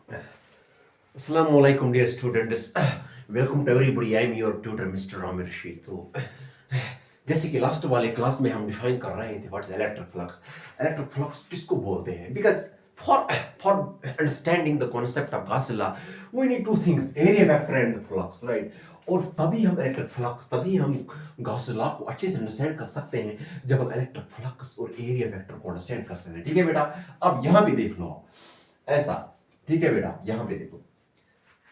Assalamu alaikum, dear students. Welcome to everybody. I am your tutor, Mr. Amir Rashid. तो जैसे कि last वाले class में हम डिफाइन कर रहे थे what's electric flux. Electric flux किसको बोलते हैं? Because for understanding the concept of Gauss law, we need two things: area vector and the flux, right? और तभी हम इलेक्ट्रिक फ्लक्स, तभी हम गॉस लॉ को अच्छे से अंडरस्टैंड कर सकते हैं जब हम इलेक्ट्रिक फ्लक्स और एरिया वेक्टर को अंडरस्टैंड कर सकते हैं. ठीक है बेटा? अब यहाँ पे देख लो ऐसा. ठीक है बेटा? यहाँ पे देखो.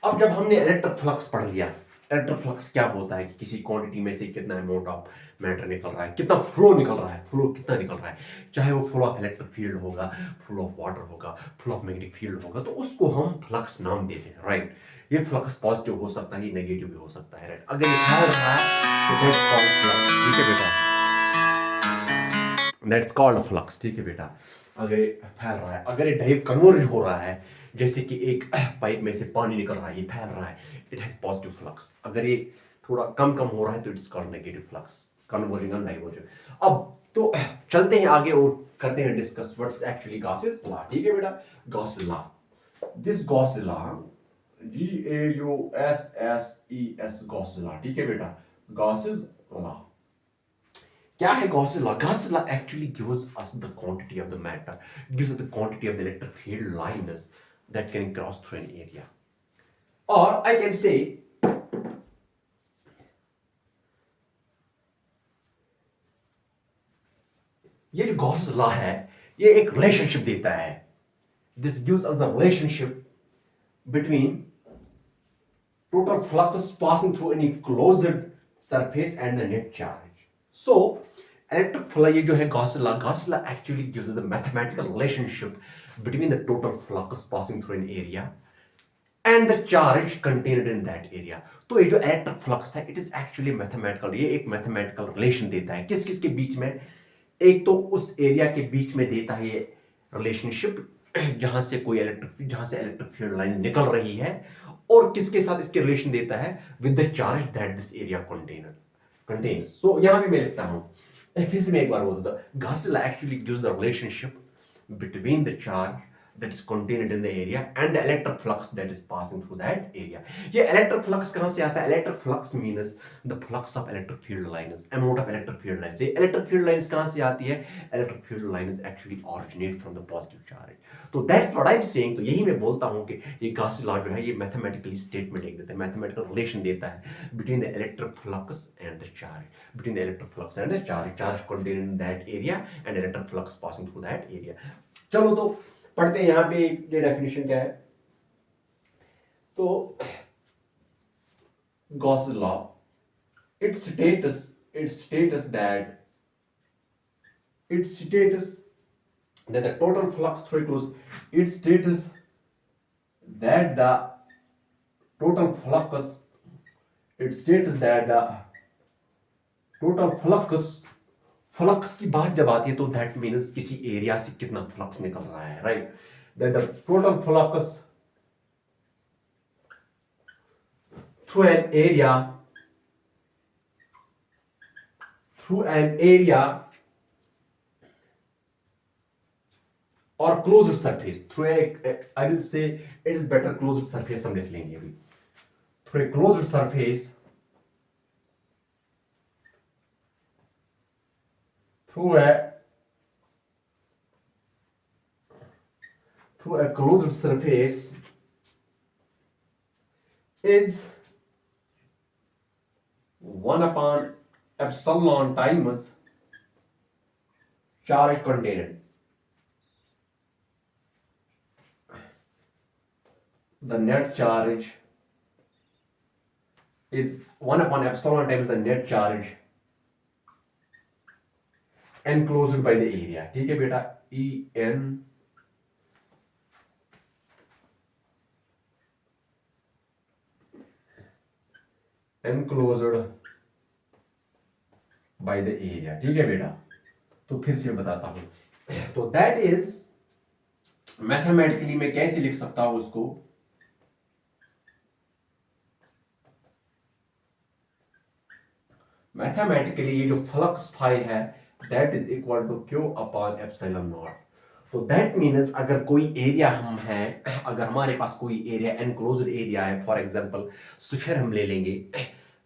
अब जब हमने इलेक्ट्रिक फ्लक्स पढ़ लिया, इलेक्ट्रिक फ्लक्स क्या बोलता है कि किसी क्वांटिटी में से कितना अमाउंट ऑफ मैटर निकल रहा है, कितना फ्लो निकल रहा है, फ्लो कितना निकल रहा है, चाहे वो फ्लो ऑफ इलेक्ट्रिक फील्ड होगा, फ्लो ऑफ वाटर होगा, फ्लो ऑफ मैग्नेटिक फील्ड होगा, तो उसको हम फ्लक्स नाम देते हैं, राइट? ये फ्लक्स पॉजिटिव हो सकता है, नेगेटिव भी हो सकता है, राइट? अगर ये फैल रहा है तो दैट्स कॉल्ड फ्लक्स. ठीक है बेटा? That's called flux. ठीक है बेटा? अगर ये फैल रहा है, अगर ये डाइव कन्वर्ज हो रहा है, जैसे कि एक पाइप में से पानी निकल रहा है, ये फैल रहा है, इट हैज पॉजिटिव फ्लक्स. अगर ये थोड़ा कम कम हो रहा है तो it's called negative flux, converging and diverging. अब तो चलते हैं आगे और करते हैं discuss what's actually Gauss's law. ठीक है बेटा? Gauss law, this Gauss law, GAUSSES, Gauss law. ठीक है बेटा? गॉसेस लॉ क्या है? Gauss law. Gauss law actually gives us the quantity of the matter, gives us the quantity of the electric field lines that can cross through an area. Or I can say ये जो Gauss law है, ये एक relationship देता है. This gives us the relationship between total flux passing through any closed surface and the net charge. So electric flow, ये जो है Gauss law actually gives us the mathematical relationship between the total flux passing through an area and the charge contained in that area. तो ये जो electric flux है, it is actually mathematical. ये एक mathematical relation देता है किस किस के बीच में? एक तो उस एरिया के बीच में देता है ये रिलेशनशिप जहां से इलेक्ट्रिक फील्ड लाइन निकल रही है, और किसके साथ इसके रिलेशन देता है? With the charge that this area contains. So यहां पे मैं लिखता हूं, फिर से मैं एक बार बोल दूं, Gauss law actually gives the relationship between the charge that is contained in the area and the electric flux that is passing through that area. ये electric flux कहाँ से आता है? Electric flux means the flux of electric field lines, amount of electric field lines. ये electric field lines कहाँ से आती है? Electric field lines actually originate from the positive charge. तो that's what I'm saying. तो यही मैं बोलता हूँ कि ये Gauss law जो है ये mathematically statement एक देता है, mathematical relation देता है between the electric flux and the charge, between the electric flux and the charge contained in that area and electric flux passing through that area. चलो तो पढ़ते हैं यहाँ पे ये डेफिनेशन क्या है. तो Gauss law, its status that the total flux through a closed, its status that the total flux, its status that the total flux की बात जब आती है तो दैट मीन्स किसी एरिया से कितना फ्लक्स निकल रहा है, right? That the total flux through an area और closed surface, through I will say it is better closed surface हम लिख लेंगे अभी. Through a closed surface, through a closed surface is 1 upon epsilon times charge contained. The net charge is 1 upon epsilon times the net charge enclosed by the area. ठीक है बेटा? En enclosed by the area. ठीक है बेटा? तो फिर से बताता हूं. तो दैट इज मैथमेटिकली मैं कैसे लिख सकता हूं उसको? मैथमेटिकली ये जो फ्लक्स फाई है that is equal to Q upon epsilon naught. तो दैट मीन्स अगर कोई एरिया हम है, अगर हमारे पास कोई एरिया एनक्लोज्ड एरिया है, फॉर एग्जांपल स्फीयर हम ले लेंगे,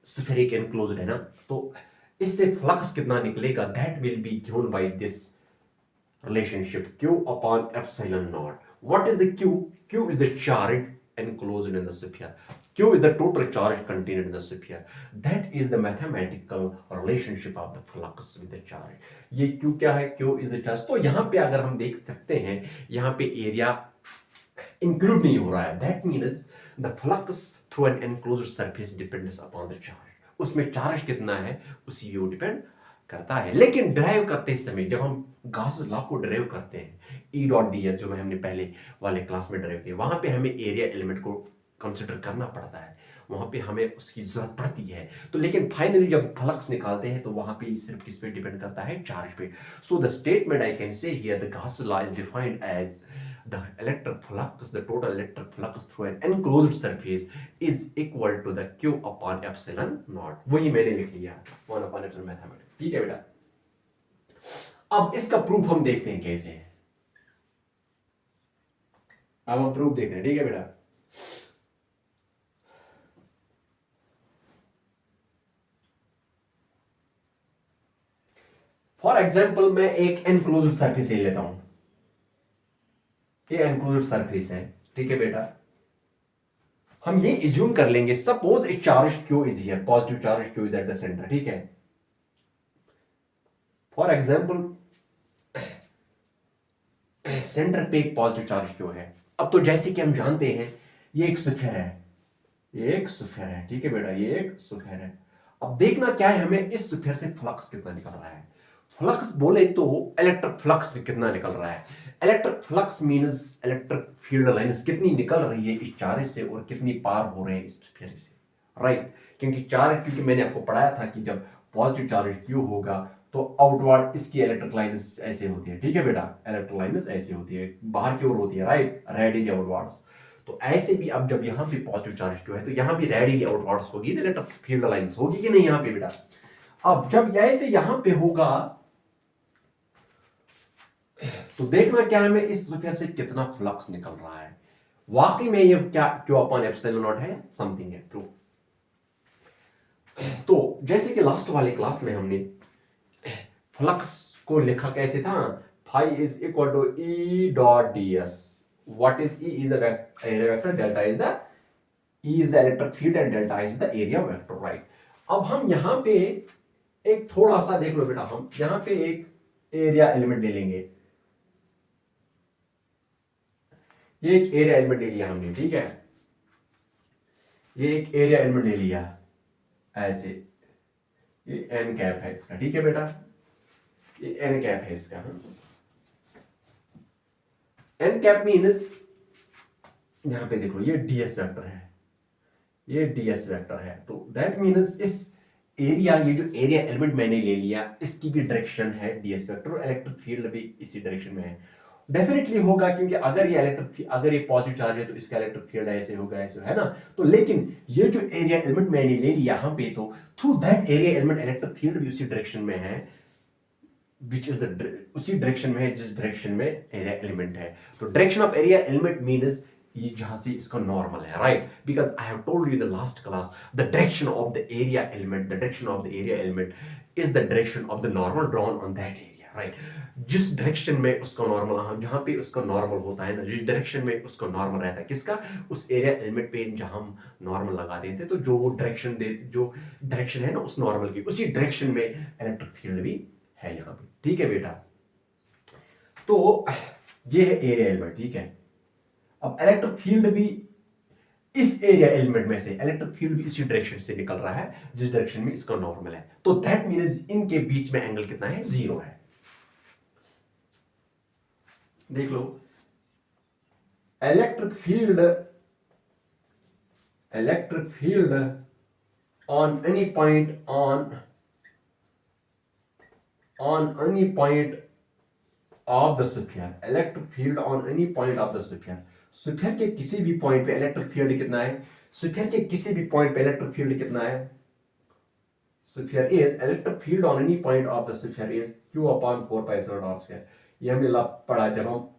स्फीयर एक एनक्लोज्ड है ना, तो इससे फ्लक्स कितना निकलेगा, that will be given by this relationship q upon epsilon naught. What is the q? Q is the charge enclosed in the sphere. Q is the total charge contained in the sphere. That is the mathematical relationship of the flux with the charge. ये q क्या है? Q is the charge. तो यहाँ पे अगर हम देख सकते हैं, यहाँ पे एरिया इंक्लूड नहीं हो रहा है. That means the flux through an enclosed surface depends upon the charge. उसमें चार्ज कितना है उसी पे डिपेंड करता है. लेकिन ड्राइव करते समय जब हम गॉस लॉ को ड्राइव करते हैं, ई डॉट डी एस जो हमने पहले वाले क्लास में ड्राइव किया, वहां पे हमें एरिया एलिमेंट को कंसिडर करना पड़ता है, वहां पे हमें उसकी जरूरत पड़ती है. तो लेकिन फाइनली जब फ्लक्स निकालते हैं तो वहां पे सिर्फ किस पे डिपेंड करता है, चार्ज पे. So the statement I can say here the Gauss law is defined as the electric flux, the total electric flux through an enclosed surface is equal to the q upon epsilon naught. वही मैंने लिख लिया 1 upon epsilon mathematics. ठीक है बेटा. अब इसका proof हम देखते हैं कैसे है. अब हम प्रूफ देख रहे हैं. ठीक है बेटा. फॉर एग्जाम्पल मैं एक एनक्लोज्ड सरफेस ले लेता हूं. ये एनक्लोज्ड सरफेस है. ठीक है बेटा. हम ये इज्यूम कर लेंगे, suppose A charge Q is here, positive charge Q is at the centre. ठीक है. फॉर एग्जाम्पल सेंटर पे एक पॉजिटिव चार्ज क्यू है. अब तो जैसे कि हम जानते हैं ये एक स्फीयर है, ये एक स्फीयर है. ठीक है बेटा, ये एक स्फीयर है. अब देखना क्या है हमें, इस स्फीयर से फ्लक्स कितना निकल रहा है. फ्लक्स बोले तो इलेक्ट्रिक फ्लक्स कितना निकल रहा है. Electric flux means electric field lines कितनी निकल रही है इस चार्ज से और कितनी पार हो रहे हैं इस स्फीयर से. राइट. क्योंकि चार्ज, क्योंकि मैंने आपको पढ़ाया था कि जब पॉजिटिव चार्ज क्यू होगा तो आउटवर्ड इसकी इलेक्ट्रिक लाइंस ऐसे होती है. ठीक है बेटा, इलेक्ट्रिक लाइंस ऐसे होती है, बाहर की ओर होती है. Right, radially outwards. तो ऐसे भी अब जब यहाँ पे पॉजिटिव चार्ज क्यू है तो यहाँ भी रेडियली आउटवर्ड्स होगी, इलेक्ट्रिक फील्ड लाइंस होगी कि नहीं यहाँ पे बेटा. अब जब ऐसे यहाँ पे होगा तो देखना क्या है, इस स्फीयर से कितना फ्लक्स निकल रहा है. वाकई में ये क्या क्यू अपॉन एप्सिलॉन नॉट है, समथिंग है ट्रू. तो जैसे कि लास्ट वाले क्लास में हमने फ्लक्स को लिखा कैसे था, phi is equal to E dot D S. What is E? Is the area vector, delta is the E is the electric field and delta is the area vector. Right. अब हम यहां पे एक थोड़ा सा देख लो बेटा, हम यहां पे एक एरिया एलिमेंट ले लेंगे. ये एक एरिया एलिमेंट ले लिया हमने. ठीक है. ये एक एरिया एलिमेंट ले लिया ऐसे. ये एन कैप है इसका. ठीक है बेटा, ये एन कैप है इसका. एन कैप मीन्स यहां पे देखो ये डीएस वेक्टर है, ये डीएस वेक्टर है. तो दैट मीन्स इस एरिया, ये जो एरिया एलिमेंट मैंने ले लिया इसकी भी डायरेक्शन है डीएस वेक्टर और इलेक्ट्रिक फील्ड भी इसी डायरेक्शन में है. डेफिनेटली होगा क्योंकि अगर ये इलेक्ट्रिक, अगर ये पॉजिटिव चार्ज है तो इसका इलेक्ट्रिक फील्ड ऐसे होगा, ऐसे है ना. तो लेकिन ये जो एरिया एलिमेंट मैंने ले लिया यहां पे, तो through that area element electric field भी उसी डायरेक्शन में है, विच इज द उसी डायरेक्शन में है जिस डायरेक्शन में एरिया एलिमेंट है. तो direction of area element means ये जहां से इसका नॉर्मल है. Right. Because I have told you in the last class the direction of the area element, the direction of the area element is the direction of the normal drawn on that area. Right. जिस direction में उसका normal, जहां पे उसका normal होता है ना, जिस डायरेक्शन में उसका नॉर्मल रहता है, किसका, उस एरिया एलिमेंट पे जहां हम नॉर्मल लगा देते हैं तो जो वो डायरेक्शन जो डायरेक्शन है ना उस नॉर्मल की, उसी डायरेक्शन में इलेक्ट्रिक फील्ड भी है यहां पे. ठीक है बेटा. तो ये है एरिया एलिमेंट. ठीक है. अब इलेक्ट्रिक फील्ड भी इस एरिया एलिमेंट में से, इलेक्ट्रिक फील्ड भी इसी डायरेक्शन से निकल रहा है जिस डायरेक्शन में इसका नॉर्मल है. तो दैट मींस इनके बीच में एंगल कितना है, 0 है. देख लो, electric field on any point on any point of the sphere, electric field on any point of the sphere. Sphere के किसी भी पॉइंट पे इलेक्ट्रिक फील्ड कितना है, स्फीयर के किसी भी पॉइंट पे इलेक्ट्रिक फील्ड कितना है, sphere is electric field on any point of the sphere is q upon 4 pi epsilon r square. ये हमने पढ़ा जब हम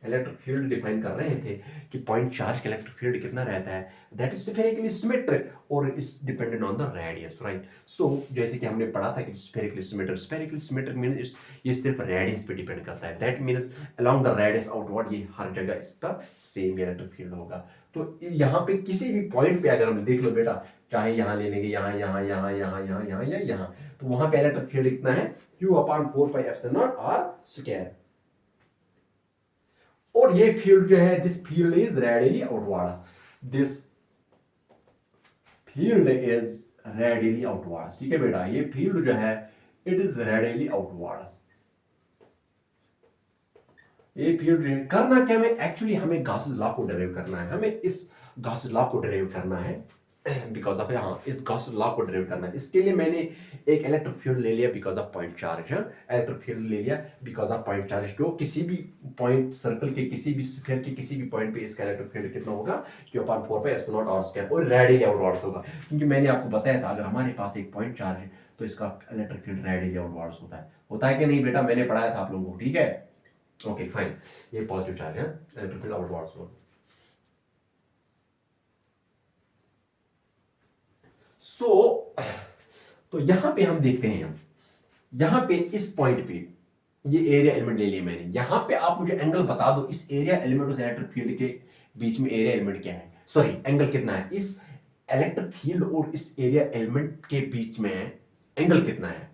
इलेक्ट्रिक फील्ड डिफाइन कर रहे थे कि पॉइंट चार्ज का इलेक्ट्रिक फील्ड कितना रहता है, दैट इज स्फेरिकली सिमेट्रिक और is dependent on the radius, right. So जैसे कि हमने पढ़ा था कि स्फेरिकली सिमेट्रिक मींस ये सिर्फ रेडियस पे डिपेंड करता है, that means along the radius outward ये हर जगह इसका सेम इलेक्ट्रिक फील्ड होगा। तो यहाँ पे किसी भी पॉइंट पे अगर हम देख लो बेटा, चाहे यहाँ ले लेंगे, यहाँ यहाँ यहाँ यहाँ यहाँ यहाँ या यहाँ, तो वहां पे इलेक्ट्रिक फील्ड कितना है, Q/4πε0r²। और ये फील्ड जो है, this field is radially outwards, this field is radially outwards, ठीक है बेटा, ये फील्ड जो है इट इज रेडियली आउटवर्ड्स। ये फील्ड जो है, करना क्या है, एक्चुअली हमें गॉसेस लॉ को डेराइव करना है, हमें इस गॉसेस लॉ को डेराइव करना है, बिकॉज ऑफ, हाँ, इस गॉसेस लॉ को डेराइव करना है। इसके लिए मैंने एक इलेक्ट्रिक फील्ड ले लिया because of point charge, electric field ले लिया बिकॉज ऑफ पॉइंट चार्ज, जो किसी भी पॉइंट सर्कल के किसी भी स्फीयर के किसी भी पॉइंट पे इसका इलेक्ट्रिक फील्ड कितना होगा, Q/4πε0r² और रेडियली आउटवर्ड्स होगा, क्योंकि मैंने आपको बताया था अगर हमारे पास एक पॉइंट चार्ज है तो इसका इलेक्ट्रिक फील्ड रेडियली आउटवर्ड्स होता है कि नहीं बेटा, मैंने पढ़ाया था आप लोगों को, ठीक है, ओके फाइन। ये पॉजिटिव चार्ज है, इलेक्ट्रिक फील्ड आउटवर्ड्स होगा। तो यहां पे हम देखते हैं, यहां पे इस पॉइंट पे ये एरिया एलिमेंट ले लिया मैंने, यहां पे आप मुझे एंगल बता दो इस एरिया एलिमेंट और इलेक्ट्रिक फील्ड के बीच में एरिया एलिमेंट क्या है, सॉरी एंगल कितना है, इस इलेक्ट्रिक फील्ड और इस एरिया एलिमेंट के बीच में एंगल कितना है,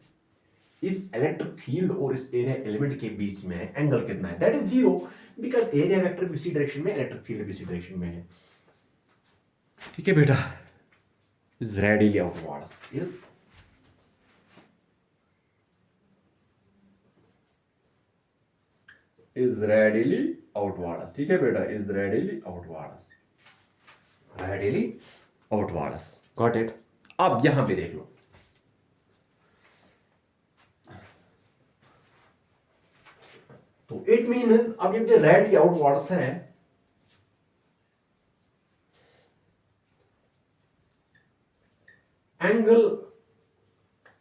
इस इलेक्ट्रिक फील्ड और इस एरिया एलिमेंट के बीच में एंगल कितना है, that is 0, because area vector भी उसी डायरेक्शन में, इलेक्ट्रिक फील्ड भी उसी डायरेक्शन में है, ठीक है बेटा। is readily outwards is readily outwards, ठीक है बेटा, is readily outwards, got it। अब यहां पे देख लो, तो इट मीन्स अब ये रेडली आउटवर्ड्स है, angle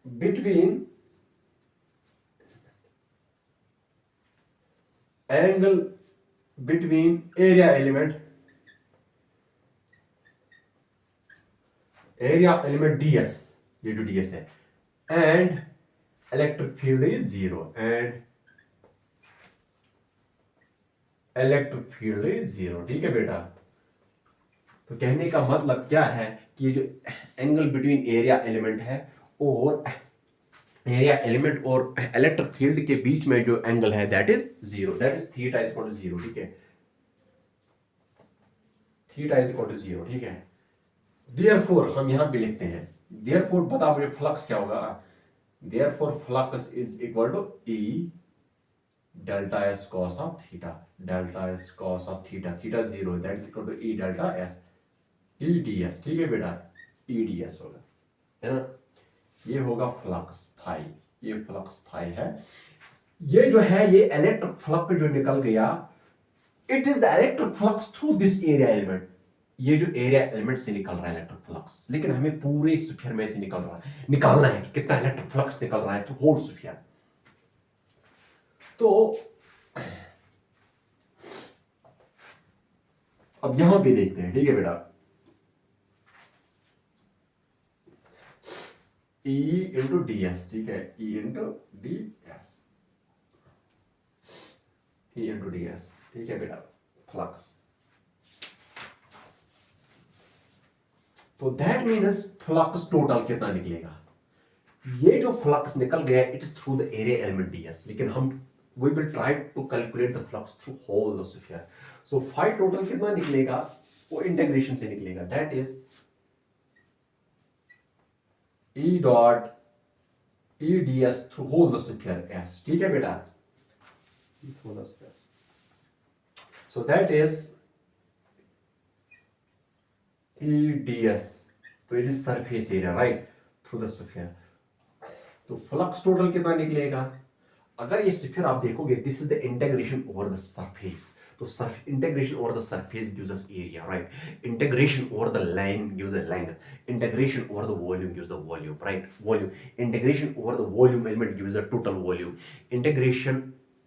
between area element ds, ये जो ds है, and electric field is 0, and electric field is 0, ठीक है बेटा। तो कहने का मतलब क्या है कि ये जो एंगल बिटवीन एरिया एलिमेंट है और एरिया एलिमेंट और इलेक्ट्रिक फील्ड के बीच में जो एंगल है that is 0, that is theta is equal to 0, ठीक है, थीटा इज इक्वल टू 0, ठीक है। देयरफॉर हम यहां पे लिखते हैं, देयरफॉर बताओ मुझे फ्लक्स क्या होगा, therefore flux is equal to E delta S cos of theta, delta S cos of theta, theta 0, that is equal to E delta S E ds, ठीक है बेटा, E ds होगा, है ना, ये होगा फ्लक्स फाई, ये फ्लक्स फाई है, ये जो है ये इलेक्ट्रिक फ्लक्स जो निकल गया, it is the electric flux through this area element, ये जो एरिया एलिमेंट से निकल रहा है इलेक्ट्रिक फ्लक्स, लेकिन हमें पूरे स्फीयर में से निकालना है कि कितना इलेक्ट्रिक फ्लक्स निकल रहा है थ्रू होल स्फीयर। तो अब यहां पे देखते हैं, ठीक है बेटा, E इंटू ds, ठीक है, E into ds, E into ds, ठीक है बेटा, फ्लक्स। तो दैट मीन्स फ्लक्स टोटल कितना निकलेगा, ये जो फ्लक्स निकल गया it is through the area element ds, लेकिन हम we will try to calculate the flux through whole the sphere. So phi total कितना निकलेगा, वो इंटीग्रेशन से निकलेगा, that is E dot E ds through whole the sphere S, ठीक है बेटा, so that is E ds, तो it is surface area right through the sphere. तो फ्लक्स टोटल कितना निकलेगा, अगर ये स्फीयर आप देखोगे, this is the integration over the surface, तो integration over the surface gives us area, right, integration over the line gives the length, integration over the volume gives the volume, right, volume, integration over the volume element gives the total volume, integration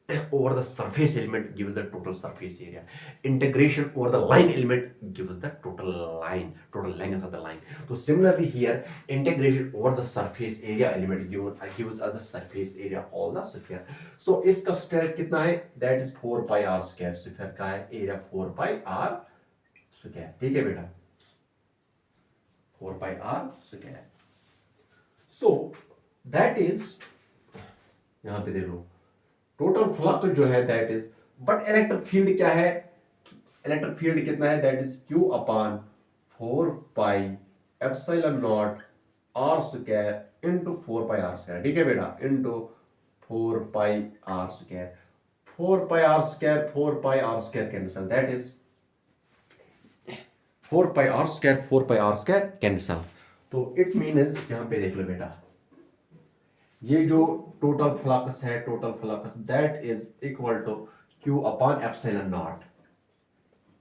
over the surface element gives the total surface area. Integration over the line element gives the total length of the line. So similarly here, integration over the surface area element gives us the surface area all the sphere. So इसका square कितना है? That is 4 pi r square. Square का है area 4 pi r square. ठीक है बेटा, 4 pi r square. So that is, यहाँ पे देख लो टोटल फ्लक्स जो है that is, but electric field क्या है? इलेक्ट्रिक फील्ड कितना है? That is Q upon 4 pi epsilon not r square into 4 pi r square. ठीक है बेटा, into 4 pi r square. 4 pi r square 4 pi r square cancel, that is 4 pi r square 4 pi r square cancel. तो it means यहाँ पे देख लो बेटा, ये जो टोटल फ्लक्स है, total flux that is equal to Q upon epsilon naught.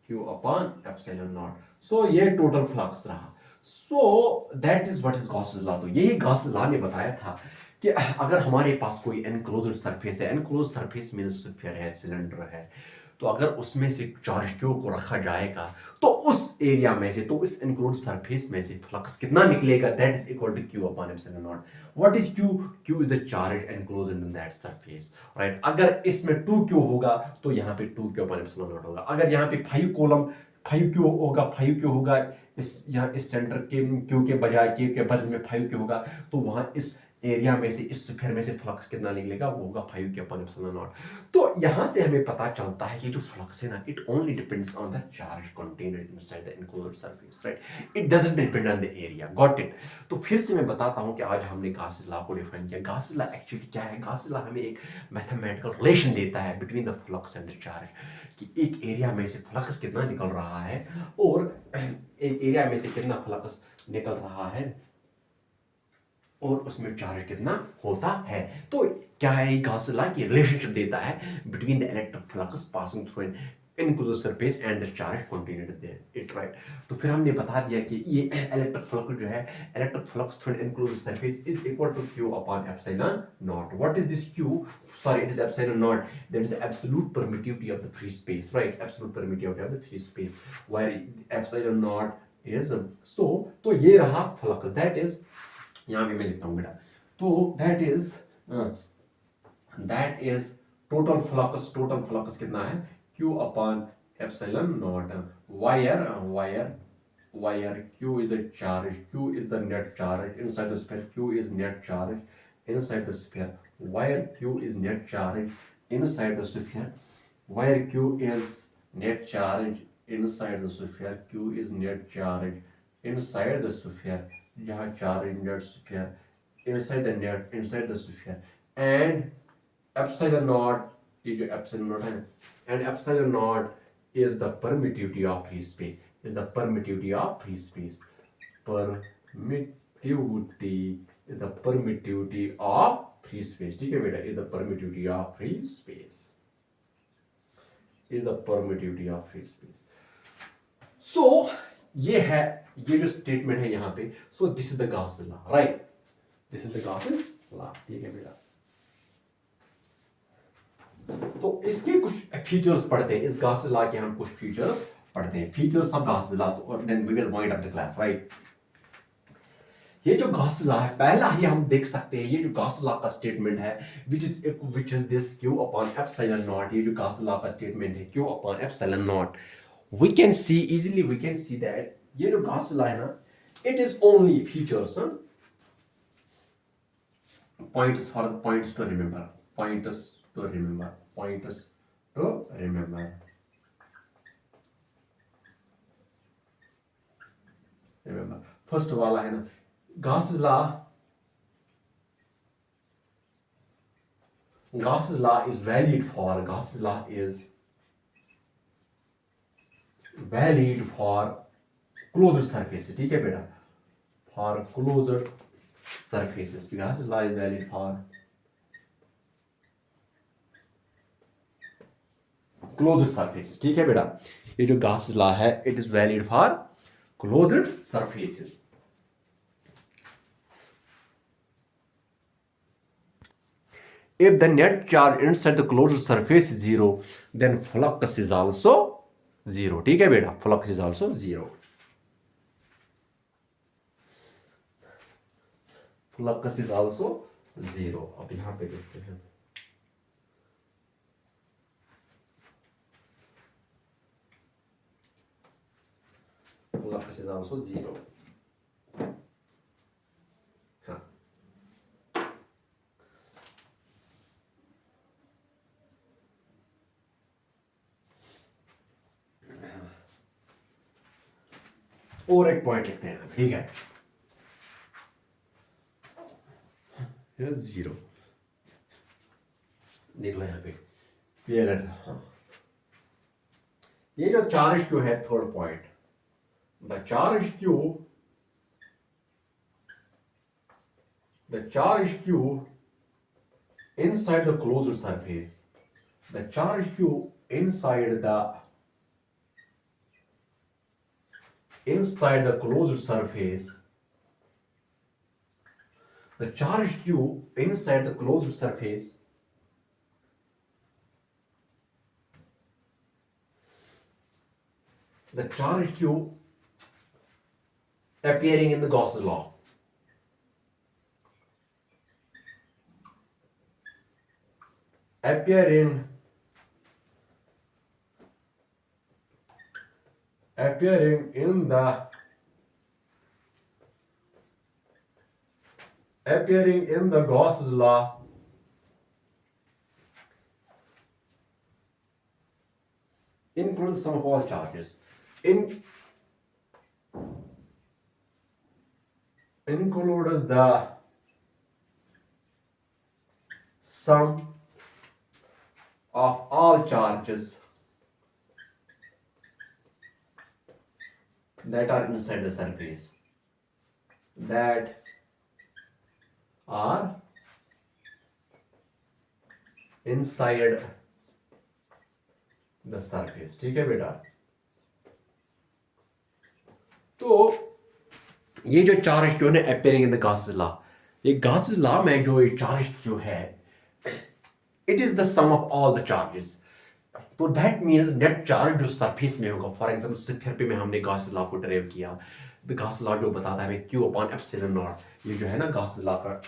Q upon epsilon naught. So ये total flux रहा. So that is what is Gauss's law. तो यही गॉसेस लॉ ने बताया था कि अगर हमारे पास कोई एनक्लोज्ड सरफेस है, एनक्लोज्ड सरफेस मींस स्फीयर है, सिलेंडर है, तो अगर उसमें से चार्ज क्यू को रखा जाएगा तो उस एरिया में से, तो इस एनक्लोज्ड सरफेस में से फ्लक्स कितना निकलेगा? That is equal to Q upon epsilon naught. What is Q? Q is the charge enclosed in that surface, right. अगर इसमें 2Q होगा तो यहाँ पे 2Q अपॉन एप्सिलॉन नॉट होगा. अगर यहाँ पे 5 कॉलम 5Q होगा, 5Q होगा, इस यहाँ इस सेंटर के Q के बजाय Q के बदले में 5Q होगा, तो वहां इस एरिया में से, इस स्फीयर में से फ्लक्स कितना निकलेगा? वो होगा 5Q अपॉन एप्सिलॉन नॉट. तो यहां से हमें पता चलता है कि जो फ्लक्स है ना, it only depends on the charge contained inside the enclosed surface, right. It doesn't depend on the area. Got it. तो फिर से मैं बताता हूं कि आज हमने गॉसेस लॉ को डिफाइन किया. गॉसेस लॉ एक्चुअली क्या है? गॉसेस लॉ हमें एक मैथमेटिकल रिलेशन देता है between the flux and the charge, कि एक एरिया में से फ्लक्स कितना निकल रहा है और एक एरिया में से कितना फ्लक्स निकल रहा है और उसमें चार्ज कितना होता है. तो क्या है? गॉसेस लॉ की रिलेशनशिप देता है between the electric flux passing through an enclosed surface and the charge contained therein, right. तो फिर हमने बता दिया कि ये इलेक्ट्रिक फ्लक्स जो है, electric flux through an enclosed surface is equal to Q upon epsilon naught. What is this Q? Sorry, it is epsilon naught. That is the absolute permittivity of the free space, right. Absolute permittivity of the free space, where epsilon naught is so. तो ये रहा flux, that is, यहां पे मैं लिखता हूं बेटा, तो दैट इज टोटल फ्लक्स कितना है? Q upon epsilon not. Wire Q is the charge, Q is the net charge inside the sphere, Q is net charge inside the sphere. Wire Q is net charge inside the sphere. Wire Q is net charge inside the sphere. Q is net charge inside the sphere. जहाँ charge net sphere inside the sphere, and epsilon naught, ये जो epsilon naught है, and epsilon naught is the permittivity of free space. Is the permittivity of free space. Permittivity is the permittivity of free space. ठीक है बेटा, is the permittivity of free space. Is the permittivity of free space. So ये है, ये जो statement है यहाँ पे. So this is the Gauss's law, right. This is the Gauss's law. ठीक है बेटा. तो इसके कुछ फीचर्स पढ़ते हैं, इस गॉसेस लॉ के हम कुछ फीचर्स पढ़ते हैं. फीचर्स ऑफ गॉसेस लॉ, और then we will wind up the class, right. ये जो गॉसेस लॉ है, पहला ही हम देख सकते हैं, ये जो गॉसेस लॉ का स्टेटमेंट है, which is this Q upon epsilon naught. ये जो गॉसेस लॉ का स्टेटमेंट है, Q upon epsilon naught, we can see that ये जो गॉसेस लॉ है ना, it is only features, points to remember. Remember, first वाला है ना, Gauss's law is valid for closed surfaces. ठीक है बेटा, for closed surfaces. Gauss's law is valid for closed surfaces. ठीक है बेटा, ये जो Gauss's law है, it is valid for closed surfaces. If the net charge inside the closed surface is zero, then flux is also zero. ठीक है बेटा, flux is also zero. Flux is also zero. अब यहाँ पे देखते हैं. Flux is also zero. हाँ. और एक पॉइंट लिखते हैं, ठीक है. जीरो देख लो यहाँ पे. ये हाँ. ये जो चार्ज क्यू है, third point, the charge Q inside the closed surface, the charge q inside the closed surface, the charge q inside the closed surface the charge q appearing in the Gauss's law, appearing in the Gauss's law includes sum of all charges. Includes the sum of all charges that are inside the surface. That are inside the surface. ठीक है बेटा. तो ये जो charge Q है appearing in the Gauss's law, ये Gauss's law में जो ये चार्ज क्यू है, it is the sum of all the charges. तो that means net charge जो सरफेस में होगा, फॉर एग्जाम्पल स्फीयर में हमने Gauss's law को डराइव किया. द Gauss's law जो बताता है हमें Q upon epsilon नॉट, ये जो है ना Gauss's law का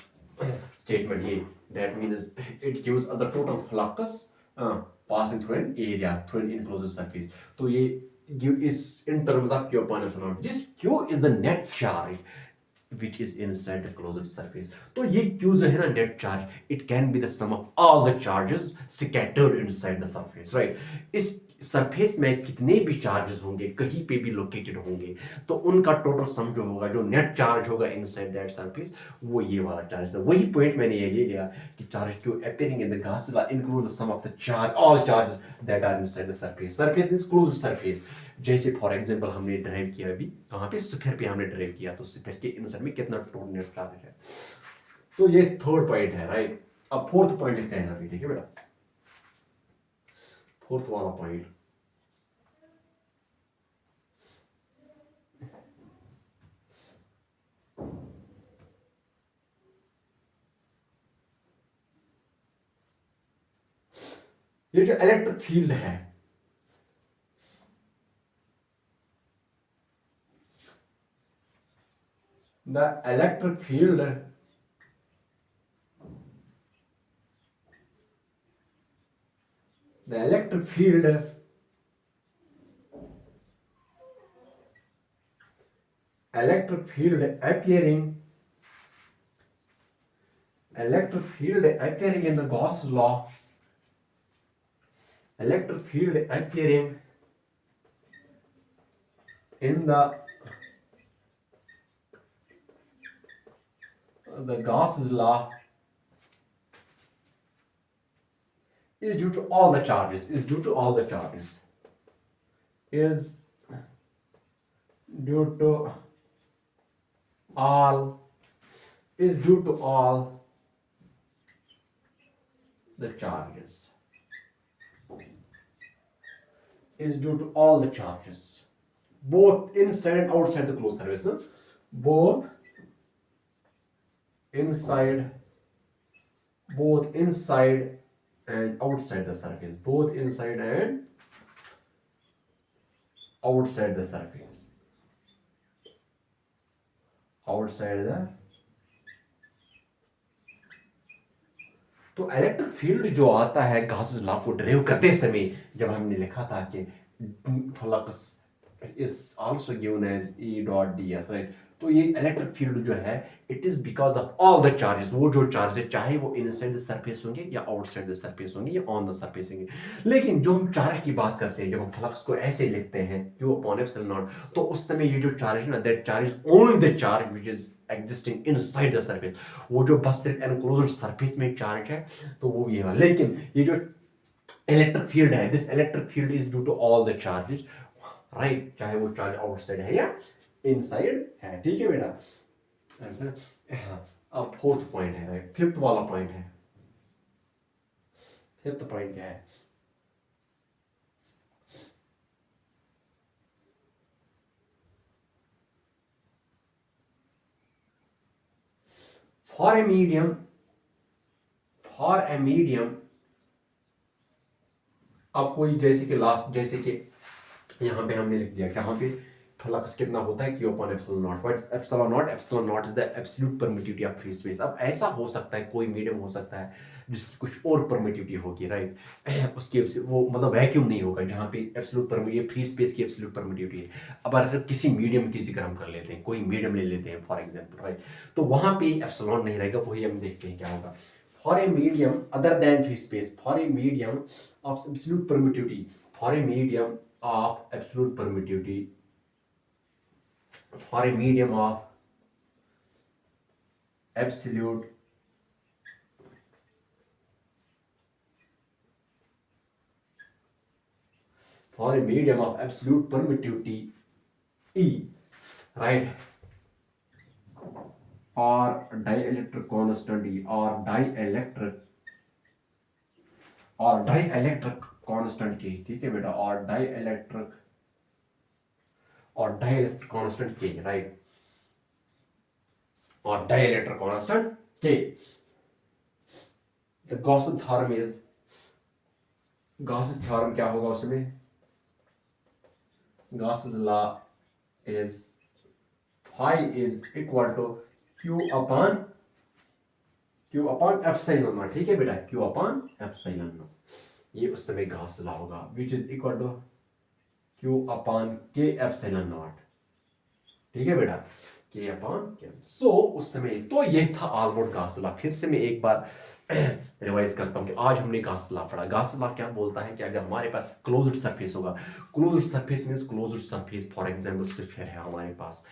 स्टेटमेंट, ये that means it gives us the total flux passing through an area, through an enclosed surface. तो ये give is in terms of Q upon epsilon naught. This Q is the net charge which is inside the closed surface. तो ये Q जो है ना net charge, it can be the sum of all the charges scattered inside the surface, right? इस surface में कितने भी charges होंगे, कहीं पे भी लोकेटेड होंगे, तो उनका टोटल सम जो होगा, जो नेट चार्ज होगा इनसाइड दैट सरफेस, वो ये वाला चार्ज है. वही पॉइंट मैंने ये लिया कि charge Q appearing in the Gauss's law include the sum of the charge, all charges that are inside the surface. Surface means closed surface. जैसे फॉर एग्जांपल हमने ड्राइव किया अभी, कहाँ पे, स्फीयर पे हमने ड्राइव किया, तो स्फीयर के इनसाइड में कितना टोटल नेट चार्ज है. तो ये थर्ड पॉइंट है, राइट. अब फोर्थ पॉइंट लिखते हैं यहाँ पे, ठीक है बेटा. फोर्थ वाला पॉइंट, ये जो इलेक्ट्रिक फील्ड है, the electric field appearing in the Gauss's law, electric field appearing in the Gauss's law is due to all the charges, is due to all the charges, is due to all the charges, is due to all the charges, both inside and outside the closed surface, both inside both inside and outside the surface, both inside and outside the surface, outside the। तो electric field जो आता है Gauss's law को drive करते समय, जब हमने लिखा था कि flux is also given as E dot D S, right. तो ये इलेक्ट्रिक फील्ड जो है it is because of all the charges, वो जो चार्जेस चाहे वो इनसाइड द सरफेस होंगे या आउटसाइड द सरफेस होंगे या ऑन द सरफेस होंगे। लेकिन जो हम चार्ज की बात करते हैं, जब हम फ्लक्स को ऐसे लिखते हैं क्यू अपॉन एप्सिलॉन नॉट, तो उस समय ये जो चार्ज है ना, that charge is only the charge which is existing inside the surface. वो जो बस सिर्फ एनक्लोज्ड सरफेस में चार्ज है तो वो ये है। लेकिन ये जो इलेक्ट्रिक फील्ड है, this electric field is due to all the charges, right, चाहे वो चार्ज आउटसाइड है या इनसाइड है। ठीक है बेटा, ऐसा। हाँ, अब फोर्थ पॉइंट है, राइट, फिफ्थ वाला पॉइंट है। फिफ्थ पॉइंट क्या है? For a medium, for a medium, अब कोई जैसे कि लास्ट, जैसे कि यहाँ पे हमने लिख दिया, कहाँ पे फ्लक्स कितना होता है Q upon epsilon not, but epsilon naught is the absolute permittivity of free space. अब ऐसा हो सकता है कोई मीडियम हो सकता है जिसकी कुछ और परमिटिविटी होगी, राइट, उसके वो मतलब वैक्यूम नहीं होगा, जहाँ पे एब्सोल्यूट परमिटिविटी फ्री स्पेस की एब्सोल्यूट परमिटिविटी है। अब अगर किसी मीडियम की जिक्र हम कर लेते हैं, कोई मीडियम ले लेते हैं फॉर एग्जाम्पल, राइट, तो वहाँ पे एप्सिलॉन नहीं रहेगा, वही हम देखते हैं क्या होगा। For a medium other than free space, for a medium of absolute permittivity, for a medium of absolute permittivity, for a medium of absolute for a medium of absolute permittivity E, right, or dielectric constant E, or dielectric constant K, ठीक है बेटा, और dielectric constant K, right, or dielectric constant K, the Gaussian theorem is, Gauss's theorem क्या होगा उसमें? Gauss's law is phi is equal to q upon epsilon naught, ठीक है बेटा, q upon epsilon naught, ये उस समय Gauss law होगा, which is equal to q upon k epsilon naught, ठीक है बेटा, k upon k। सो उस समय तो ये था ऑलमोस्ट Gauss law। फिर से मैं एक बार रिवाइज करता हूँ कि आज हमने Gauss law पढ़ा। Gauss law क्या बोलता है कि अगर हमारे पास क्लोज्ड सरफेस होगा, closed surface means closed surface, for example sphere है हमारे पास,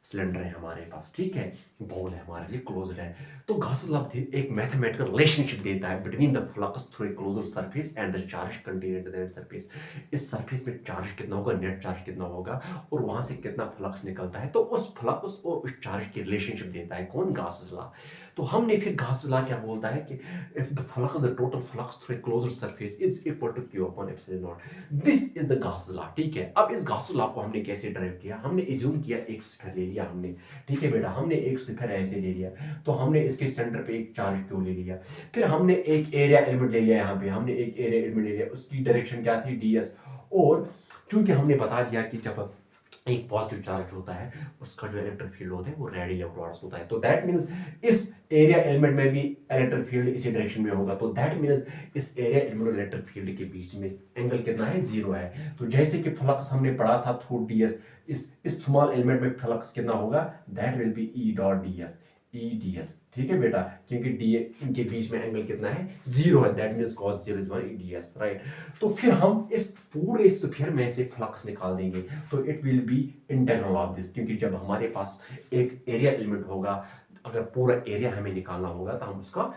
सिलेंडर है हमारे पास, ठीक है, बॉल है हमारे लिए क्लोज्ड है, तो Gauss law एक मैथमेटिकल रिलेशनशिप देता है between the flux through a closed surface and the charge contained in that surface. इस सरफेस में चार्ज कितना होगा, नेट चार्ज कितना होगा, और वहां से कितना फ्लक्स निकलता है, तो उस फ्लक्स और उस चार्ज की रिलेशनशिप देता है कौन? Gauss law। तो हमने फिर Gauss law क्या बोलता है कि if the flux, the total flux through a closed surface is equal to q upon epsilon naught, this is the Gauss law, ठीक है। अब इस Gauss law को हमने कैसे ड्राइव किया? हमने एज्यूम किया एक स्फीयर ले लिया हमने, ठीक है बेटा, हमने एक स्फीयर ऐसे ले लिया, तो हमने इसके सेंटर पे एक चार्ज क्यू ले लिया, फिर हमने एक एरिया एलिमेंट ले लिया, यहाँ पे हमने एक एरिया एलिमेंट ले लिया, उसकी डायरेक्शन क्या थी? ds, और चूंकि हमने बता दिया कि जब एक पॉजिटिव चार्ज होता है उसका जो इलेक्ट्रिक फील्ड होता है वो रेडियल अपवर्ड्स होता है, तो दैट मींस इस एरिया एलिमेंट में भी इलेक्ट्रिक फील्ड इसी डायरेक्शन में होगा, तो दैट मींस इस एरिया एलिमेंट और इलेक्ट्रिक फील्ड के बीच में एंगल कितना है? 0 है। तो जैसे कि फ्लक्स हमने पढ़ा था थ्रू ds, इस स्मॉल एलिमेंट में फ्लक्स कितना होगा? That will be E dot ds, E ds, ठीक है बेटा, क्योंकि डी इनके बीच में एंगल कितना है? 0 है, that means cos 0 is 1 E ds, right. तो फिर हम इस पूरे स्फीयर में से फ्लक्स निकाल देंगे, तो it will be integral of this, क्योंकि जब हमारे पास एक एरिया एलिमेंट होगा, अगर पूरा एरिया हमें निकालना होगा तो हम उसका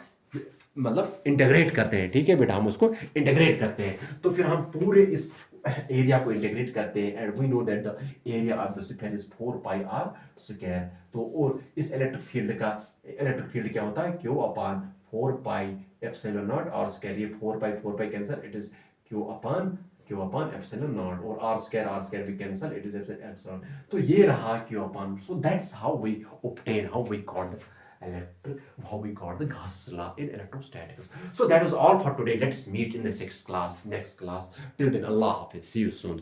मतलब इंटीग्रेट करते हैं, ठीक है बेटा, हम उसको इंटीग्रेट करते हैं, तो फिर हम पूरे इस एरिया को इंटीग्रेट करते हैं, and we know that the area of the sphere is 4 pi R square. तो और इस इलेक्ट्रिक फील्ड क्या होता है? Q upon 4 pi epsilon naught R square, ये 4 pi cancel, it is Q upon epsilon naught, और आर स्क्वायर भी cancel, it is epsilon. तो ये रहा Q upon, so that's how we obtain, how we got how we got the Gauss's law in electrostatics. So that was all for today. Let's meet in the next class. Till then, Allah Hafiz. See you soon.